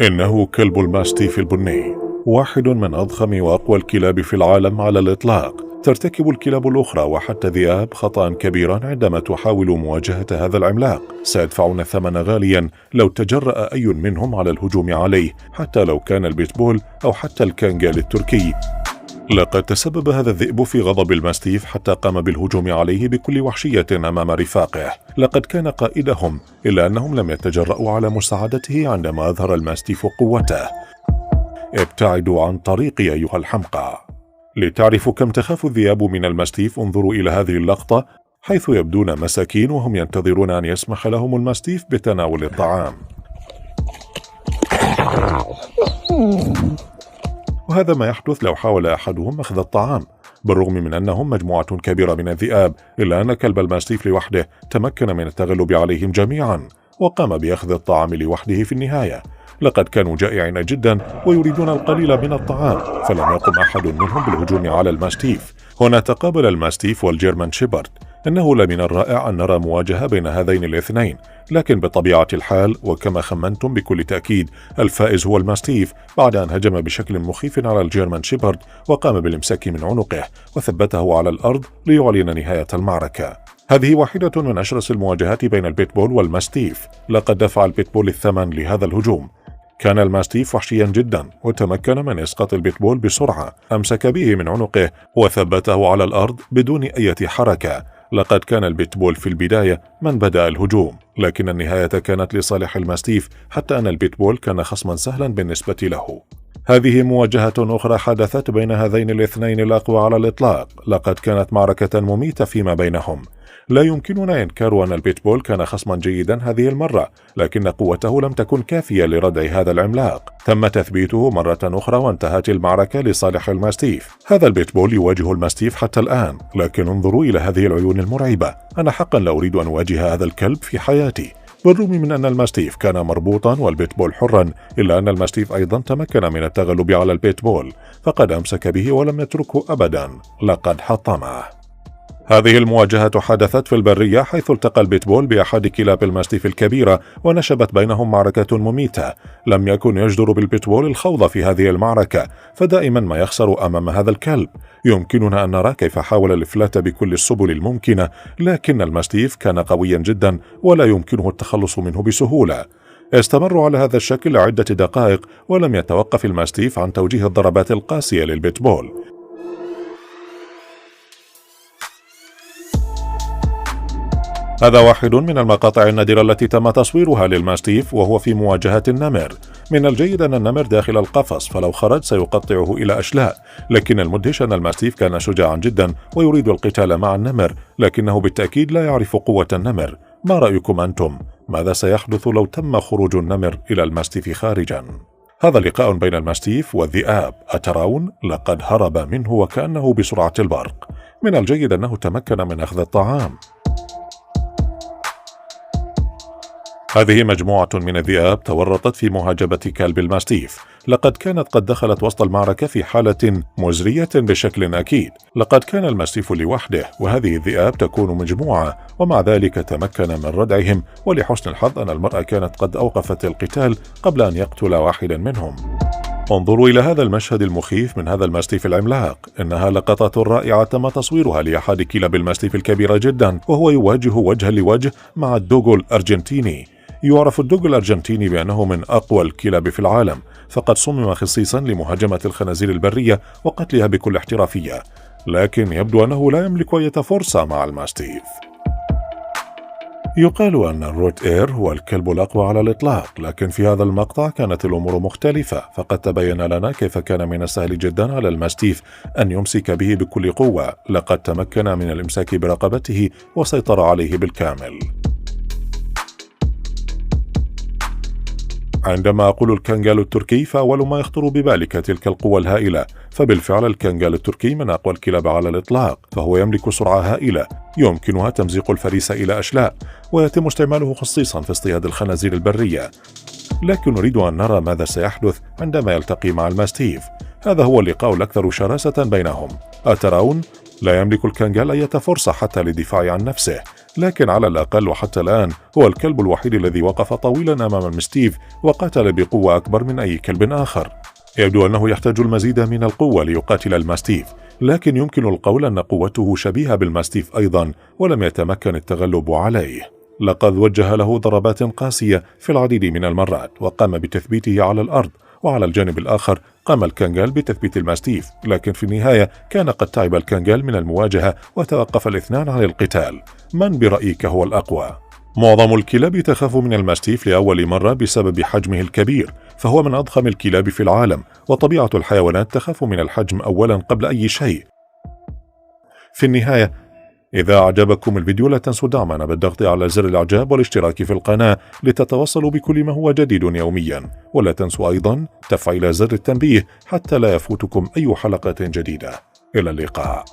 إنه كلب الماستيف البني، واحد من أضخم وأقوى الكلاب في العالم على الإطلاق. ترتكب الكلاب الأخرى وحتى الذئاب خطأ كبيرا عندما تحاول مواجهة هذا العملاق. سيدفعون الثمن غاليا لو تجرأ أي منهم على الهجوم عليه، حتى لو كان البيتبول أو حتى الكنغال التركي. لقد تسبب هذا الذئب في غضب الماستيف حتى قام بالهجوم عليه بكل وحشية أمام رفاقه. لقد كان قائدهم، إلا أنهم لم يتجرؤوا على مساعدته عندما أظهر الماستيف قوته. ابتعدوا عن طريقي أيها الحمقى. لتعرفوا كم تخاف الذئاب من الماستيف، انظروا إلى هذه اللقطة، حيث يبدون مساكين وهم ينتظرون أن يسمح لهم الماستيف بتناول الطعام. وهذا ما يحدث لو حاول أحدهم أخذ الطعام. بالرغم من أنهم مجموعة كبيرة من الذئاب، إلا أن كلب الماستيف لوحده تمكن من التغلب عليهم جميعا، وقام بأخذ الطعام لوحده في النهاية. لقد كانوا جائعين جدا ويريدون القليل من الطعام، فلم يقم أحد منهم بالهجوم على الماستيف. هنا تقابل الماستيف والجيرمان شيبرد. إنه لمن الرائع أن نرى مواجهة بين هذين الاثنين، لكن بطبيعة الحال وكما خمنتم بكل تأكيد الفائز هو الماستيف، بعد أن هجم بشكل مخيف على الجيرمان شيبرد وقام بالإمساك من عنقه وثبته على الأرض ليعلن نهاية المعركة. هذه واحدة من أشرس المواجهات بين البيتبول والماستيف. لقد دفع البيتبول الثمن لهذا الهجوم. كان الماستيف وحشيا جدا، وتمكن من إسقاط البيتبول بسرعة. أمسك به من عنقه وثبته على الأرض بدون أي حركة. لقد كان البيتبول في البداية من بدأ الهجوم، لكن النهاية كانت لصالح الماستيف، حتى أن البيتبول كان خصما سهلا بالنسبة له. هذه مواجهة أخرى حدثت بين هذين الاثنين الأقوى على الإطلاق. لقد كانت معركة مميتة فيما بينهم. لا يمكننا إنكار أن البيتبول كان خصما جيدا هذه المرة، لكن قوته لم تكن كافية لردع هذا العملاق. تم تثبيته مرة أخرى وانتهت المعركة لصالح الماستيف. هذا البيتبول يواجه الماستيف حتى الآن، لكن انظروا إلى هذه العيون المرعبة. أنا حقا لا أريد أن أواجه هذا الكلب في حياتي. بالرغم من أن الماستيف كان مربوطا والبيتبول حرا، إلا أن الماستيف أيضا تمكن من التغلب على البيتبول، فقد أمسك به ولم يتركه أبدا. لقد حطمه. هذه المواجهة حدثت في البرية، حيث التقى البيتبول بأحد كلاب الماستيف الكبيرة ونشبت بينهم معركة مميتة. لم يكن يجدر بالبيتبول الخوض في هذه المعركة، فدائما ما يخسر أمام هذا الكلب. يمكننا أن نرى كيف حاول الإفلات بكل السبل الممكنة، لكن الماستيف كان قويا جدا ولا يمكنه التخلص منه بسهولة. استمروا على هذا الشكل عدة دقائق، ولم يتوقف الماستيف عن توجيه الضربات القاسية للبيتبول. هذا واحد من المقاطع النادرة التي تم تصويرها للماستيف وهو في مواجهة النمر. من الجيد أن النمر داخل القفص، فلو خرج سيقطعه إلى أشلاء، لكن المدهش أن الماستيف كان شجاعا جدا ويريد القتال مع النمر، لكنه بالتأكيد لا يعرف قوة النمر. ما رأيكم أنتم؟ ماذا سيحدث لو تم خروج النمر إلى الماستيف خارجا؟ هذا لقاء بين الماستيف والذئاب. أترون؟ لقد هرب منه وكأنه بسرعة البرق. من الجيد أنه تمكن من أخذ الطعام. هذه مجموعة من الذئاب تورطت في مهاجمة كلب الماستيف. لقد كانت قد دخلت وسط المعركة في حالة مزرية بشكل أكيد. لقد كان الماستيف لوحده، وهذه الذئاب تكون مجموعة، ومع ذلك تمكن من ردعهم. ولحسن الحظ أن المرأة كانت قد أوقفت القتال قبل أن يقتل واحدا منهم. انظروا إلى هذا المشهد المخيف من هذا الماستيف العملاق. إنها لقطات رائعة تم تصويرها لأحد كلاب الماستيف الكبيرة جدا، وهو يواجه وجها لوجه مع الدوغو الأرجنتيني. يعرف الدوغو الأرجنتيني بأنه من أقوى الكلاب في العالم، فقد صمم خصيصا لمهاجمة الخنازير البرية وقتلها بكل احترافية، لكن يبدو أنه لا يملك أي فرصة مع الماستيف. يقال أن الروت إير هو الكلب الأقوى على الإطلاق، لكن في هذا المقطع كانت الأمور مختلفة، فقد تبين لنا كيف كان من السهل جدا على الماستيف أن يمسك به بكل قوة. لقد تمكن من الإمساك برقبته وسيطر عليه بالكامل. عندما أقول الكنغال التركي، فأول ما يخطر ببالك تلك القوة الهائلة، فبالفعل الكنغال التركي من أقوى الكلاب على الإطلاق، فهو يملك سرعة هائلة يمكنها تمزيق الفريس إلى أشلاء، ويتم استعماله خصيصا في اصطياد الخنازير البرية. لكن نريد أن نرى ماذا سيحدث عندما يلتقي مع الماستيف. هذا هو اللقاء الأكثر شراسة بينهم. أترون؟ لا يملك الكنغال أي فرصة حتى للدفاع عن نفسه. لكن على الأقل وحتى الآن هو الكلب الوحيد الذي وقف طويلا أمام المستيف وقاتل بقوة أكبر من أي كلب آخر. يبدو أنه يحتاج المزيد من القوة ليقاتل الماستيف، لكن يمكن القول أن قوته شبيهة بالماستيف أيضا ولم يتمكن التغلب عليه. لقد وجه له ضربات قاسية في العديد من المرات وقام بتثبيته على الأرض، وعلى الجانب الآخر قام الكنغال بتثبيت الماستيف، لكن في النهاية كان قد تعب الكنغال من المواجهة وتوقف الاثنان عن القتال. من برأيك هو الأقوى؟ معظم الكلاب تخاف من الماستيف لأول مرة بسبب حجمه الكبير، فهو من أضخم الكلاب في العالم، وطبيعة الحيوانات تخاف من الحجم أولا قبل أي شيء. في النهاية، إذا أعجبكم الفيديو لا تنسوا دعمنا بالضغط على زر الإعجاب والاشتراك في القناة لتتوصلوا بكل ما هو جديد يوميا، ولا تنسوا أيضا تفعيل زر التنبيه حتى لا يفوتكم أي حلقة جديدة. إلى اللقاء.